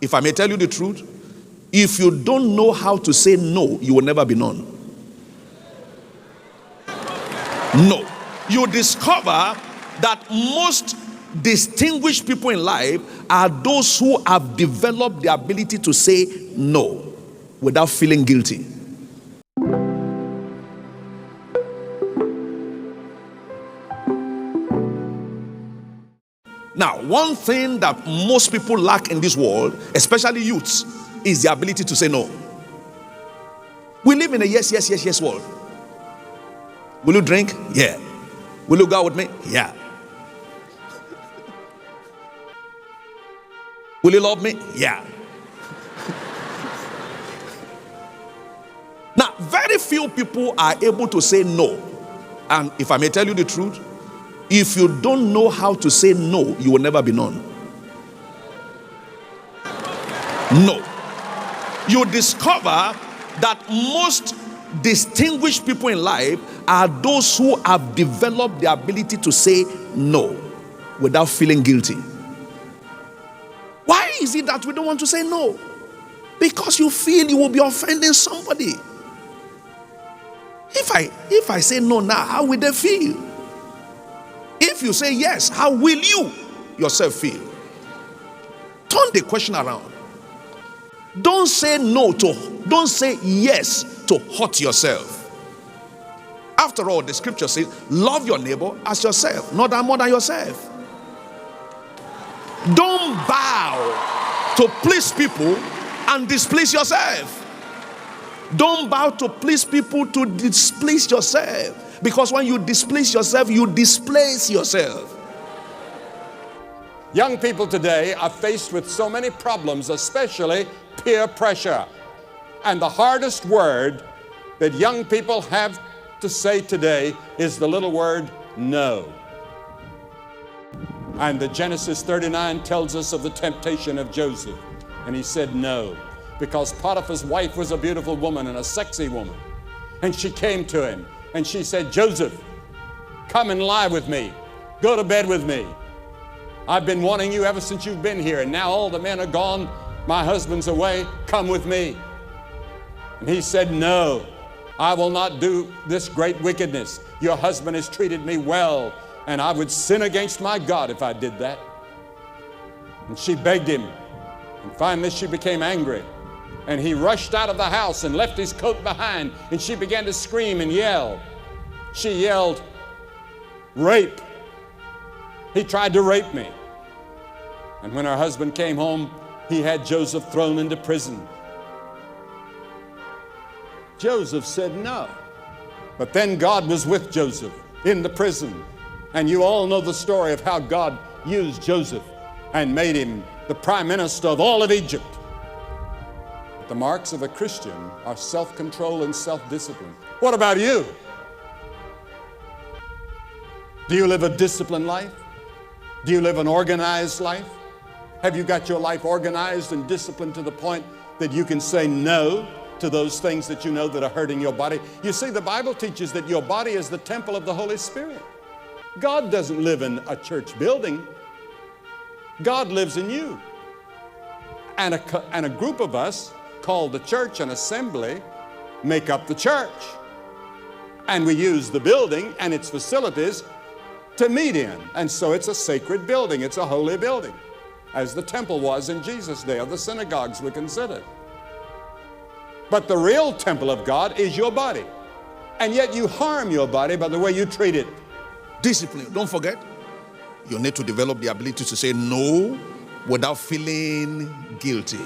if I may tell you the truth, if you don't know how to say no, you will never be known. No. You discover that most distinguished people in life are those who have developed the ability to say no without feeling guilty. Now, one thing that most people lack in this world, especially youths, is the ability to say no. We live in a yes, yes, yes, yes world. Will you drink? Yeah. Will you go out with me? Yeah. Will you love me? Yeah. Now, very few people are able to say no. And if I may tell you the truth, if you don't know how to say no, you will never be known. No. You discover that most distinguished people in life are those who have developed the ability to say no without feeling guilty. Why is it that we don't want to say no? Because you feel you will be offending somebody. If I say no now, how will they feel? If you say yes, how will you yourself feel? Turn the question around. Don't say yes to hurt yourself. After all, the scripture says, love your neighbor as yourself, not more than yourself. Don't bow to please people and displease yourself. Don't bow to please people to displease yourself. Because when you displease yourself, you displace yourself. Young people today are faced with so many problems, especially peer pressure. And the hardest word that young people have to say today is the little word no. And the Genesis 39 tells us of the temptation of Joseph. And he said no, because Potiphar's wife was a beautiful woman and a sexy woman. And she came to him and she said, Joseph, come and lie with me. Go to bed with me. I've been wanting you ever since you've been here, and now all the men are gone. My husband's away. Come with me. And he said, no, I will not do this great wickedness. Your husband has treated me well, and I would sin against my God if I did that. And she begged him. And finally she became angry. And he rushed out of the house and left his coat behind. And she began to scream and yell. She yelled, rape. He tried to rape me. And when her husband came home, he had Joseph thrown into prison. Joseph said no. But then God was with Joseph in the prison. And you all know the story of how God used Joseph and made him the prime minister of all of Egypt. But the marks of a Christian are self-control and self-discipline. What about you? Do you live a disciplined life? Do you live an organized life? Have you got your life organized and disciplined to the point that you can say no to those things that you know that are hurting your body? You see, the Bible teaches that your body is the temple of the Holy Spirit. God doesn't live in a church building. God lives in you. And a group of us called the church and assembly make up the church. And we use the building and its facilities to meet in. And so it's a sacred building. It's a holy building, as the temple was in Jesus' day, or the synagogues were considered. But the real temple of God is your body. And yet you harm your body by the way you treat it. Discipline. Don't forget, you need to develop the ability to say no without feeling guilty.